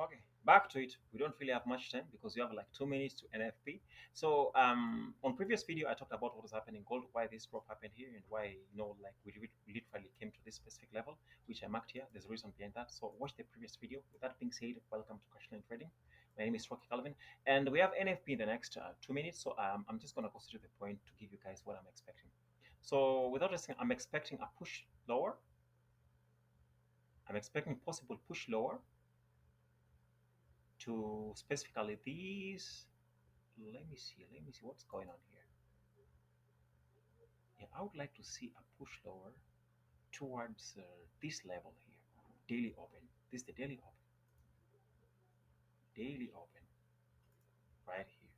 Okay, back to it. We don't really have much time because you have like 2 minutes to NFP. So on previous video, I talked about what was happening in gold, why this drop happened here, and why like we literally came to this specific level, which I marked here. There's a reason behind that. So watch the previous video. With that being said, welcome to Cashline Trading. My name is Rocky Calvin, and we have NFP in the next 2 minutes. So I'm just gonna go straight to the point to give you guys what I'm expecting. So without saying, I'm expecting a push lower. I'm expecting possible push lower to specifically these. Let me see what's going on here. Yeah, I would like to see a push lower towards this level here. Daily open. This is the daily open. Daily open right here.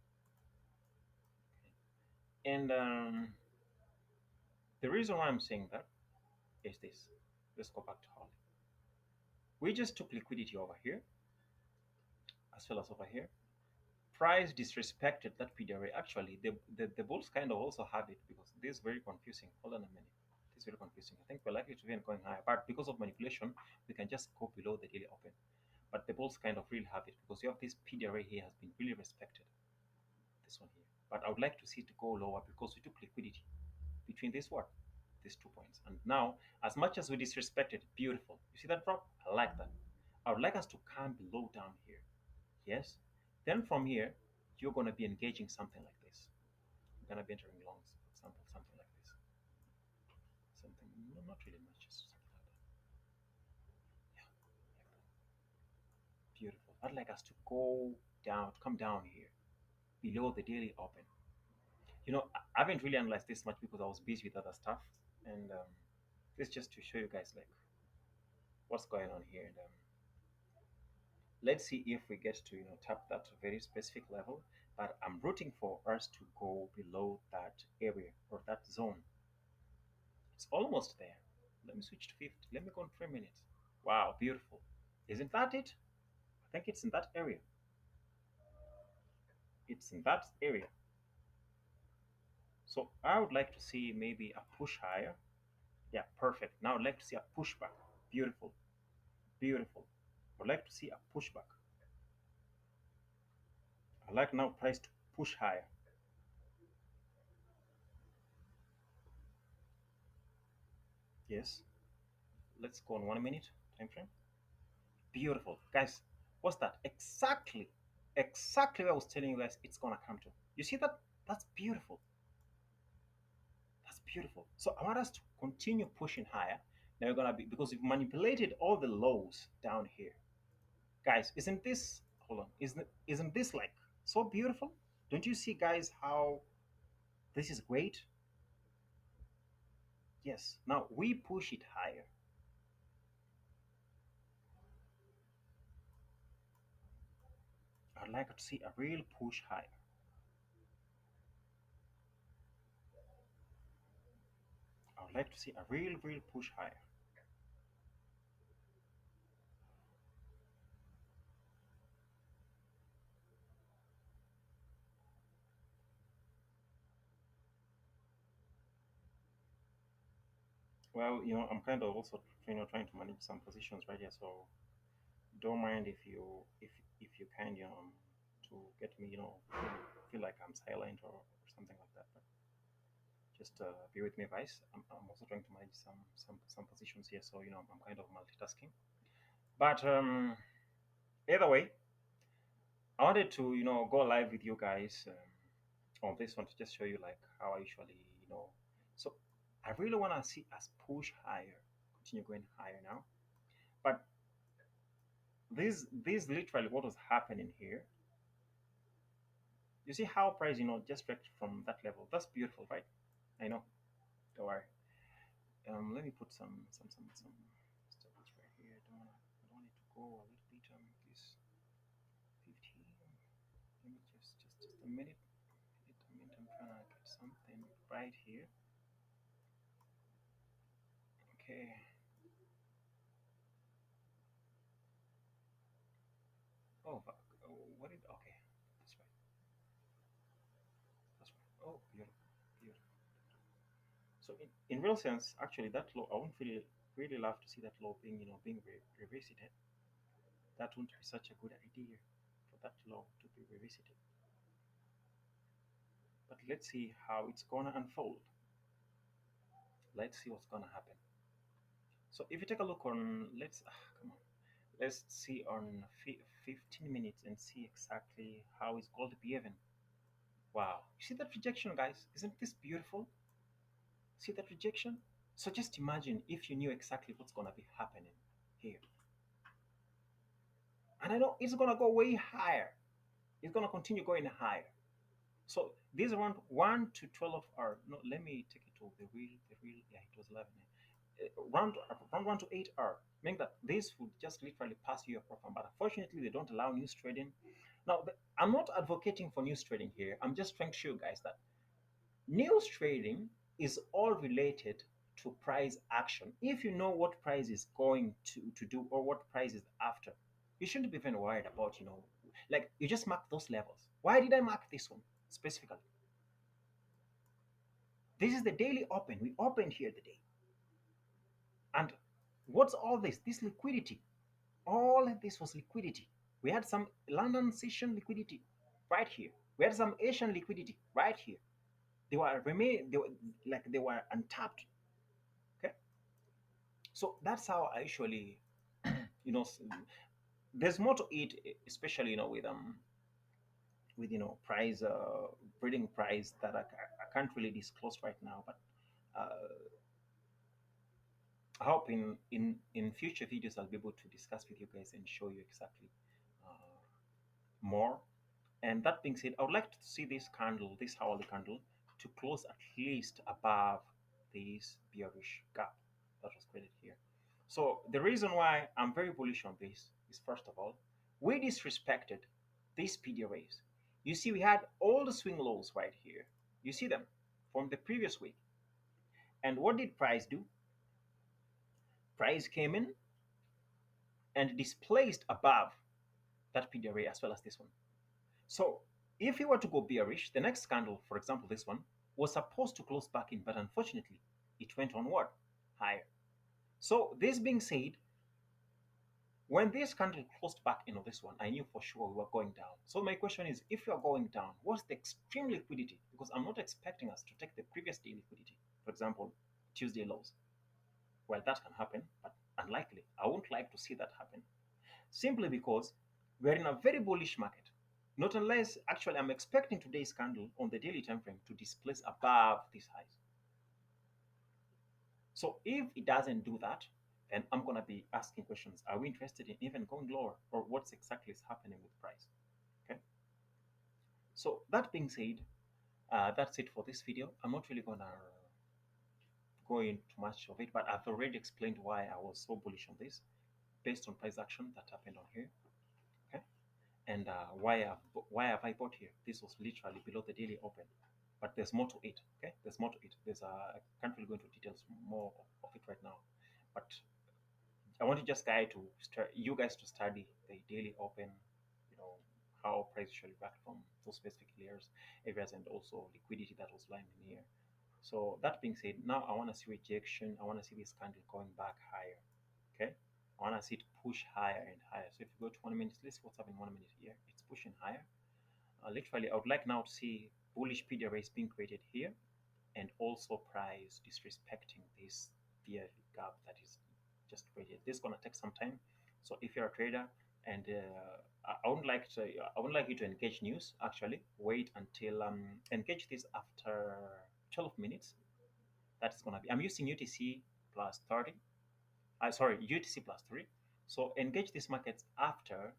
And the reason why I'm saying that is this. Let's go back to Holly. We just took liquidity over here as well as over here. Price disrespected that PDRA. Actually, the bulls kind of also have it because this is very confusing. Hold on a minute. This is very confusing. I think we're likely to be going higher, but because of manipulation, we can just go below the daily open. But the bulls kind of really have it because you have this PDRA here has been really respected. This one here. But I would like to see it go lower because we took liquidity between this what? These 2 points. And now, as much as we disrespected, beautiful. You see that drop? I like that. I would like us to come below down here. Yes. Then from here, you're going to be engaging something like this. You're going to be entering longs, for example, something like this. Something, no, not really much, just something like that. Yeah, like that. Beautiful. I'd like us to go down, to come down here, below the daily open. I haven't really analyzed this much because I was busy with other stuff. And this just to show you guys like what's going on here. And let's see if we get to tap that very specific level. But I'm rooting for us to go below that area or that zone. It's almost there. Let me switch to 50. Let me go in 3 minutes. Wow, beautiful. Isn't that it? I think it's in that area. It's in that area. So I would like to see maybe a push higher. Yeah, perfect. Now I'd like to see a pushback. Beautiful. Beautiful. I'd like to see a pushback. I like now price to push higher. Yes. Let's go on 1 minute time frame. Beautiful. Guys, what's that? Exactly what I was telling you guys it's gonna come to. You see that? That's beautiful. That's beautiful. So I want us to continue pushing higher. Now we're gonna be because we've manipulated all the lows down here. Guys, isn't this hold on, isn't this like so beautiful? Don't you see guys how this is great? Yes. Now we push it higher. I'd like to see a real push higher. I would like to see a real push higher. Well, I'm kind of also trying to manage some positions right here, so don't mind if you can to get me feel like I'm silent or something like that. But just be with me, guys. I'm also trying to manage some positions here, so I'm kind of multitasking. But either way, I wanted to go live with you guys on this one to just show you like how I usually So I really want to see us push higher, continue going higher now. But this literally what was happening here. You see how price just wrecked from that level. That's beautiful, right? I know. Don't worry. Let me put some stoppage right here. I don't want it to go a little bit. This 15. Let me just a minute. I'm trying to get something right here. Okay. Oh, what did? Okay, that's right. That's right. Oh, beautiful, beautiful. So in real sense, actually, that low, I wouldn't really love to see that low being revisited. That wouldn't be such a good idea for that law to be revisited. But let's see how it's gonna unfold. Let's see what's gonna happen. So if you take a look on, come on, let's see on 15 minutes and see exactly how is gold behaving. Wow, you see that rejection, guys? Isn't this beautiful? See that rejection? So just imagine if you knew exactly what's gonna be happening here, and I know it's gonna go way higher. It's gonna continue going higher. So these around 1 to 12 hour. No, let me take it to the real. Yeah, it was 11. Round 1 to 8 hour, meaning that this would just literally pass you your profile. But unfortunately, they don't allow news trading. Now, I'm not advocating for news trading here. I'm just trying to show you guys that news trading is all related to price action. If you know what price is going to do or what price is after, you shouldn't be even worried about, like you just mark those levels. Why did I mark this one specifically? This is the daily open. We opened here today. And what's all this? This liquidity. All of this was liquidity. We had some London session liquidity right here. We had some Asian liquidity right here. They were like they were untapped. Okay, so that's how I usually, you know, there's more to it, especially with price, breeding price that I can't really disclose right now, but I hope in future videos I'll be able to discuss with you guys and show you exactly uh, more. And that being said, I would like to see this candle, this hourly candle, to close at least above this bearish gap that was created here. So the reason why I'm very bullish on this is, first of all, we disrespected these PD rays. You see, we had all the swing lows right here. You see them from the previous week. And what did price do? Price came in and displaced above that PD ray as well as this one. So if you were to go bearish, the next candle, for example, this one, was supposed to close back in, but unfortunately, it went onward higher. So this being said, when this candle closed back in on this one, I knew for sure we were going down. So my question is, if you are going down, what's the extreme liquidity? Because I'm not expecting us to take the previous day liquidity, for example, Tuesday lows. Well, that can happen, but unlikely. I won't like to see that happen. Simply because we're in a very bullish market. Not unless, actually, I'm expecting today's candle on the daily time frame to displace above these highs. So if it doesn't do that, then I'm going to be asking questions. Are we interested in even going lower, or what's exactly is happening with price? Okay. So that being said, that's it for this video. I'm not really going to go into much of it, but I've already explained why I was so bullish on this based on price action that happened on here. Okay. And why have I bought here? This was literally below the daily open, but there's more to it. Okay, there's more to it. I can't really go into details more of it right now, but I want to just guide to start you guys to study the daily open, you know, how price usually react from those specific areas, and also liquidity that was lying in here. So that being said, now I want to see rejection. I want to see this candle going back higher. Okay, I want to see it push higher and higher. So if you go to 1 minute, let's see what's happening 1 minute here. It's pushing higher. Literally, I would like now to see bullish PD rays being created here, and also price disrespecting this bear gap that is just created. This is gonna take some time. So if you're a trader, and I wouldn't like you to engage news. Actually, wait until engage this after 12 minutes. That's gonna be. I'm using UTC plus 30. Sorry, UTC plus 3. So engage these markets after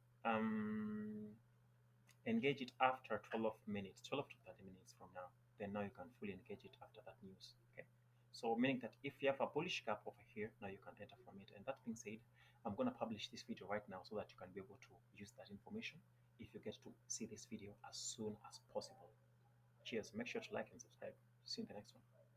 engage it after 12 minutes, 12 to 30 minutes from now. Then now you can fully engage it after that news. Okay. So meaning that if you have a bullish gap over here, now you can enter from it. And that being said, I'm going to publish this video right now so that you can be able to use that information if you get to see this video as soon as possible. Cheers. Make sure to like and subscribe. See you in the next one.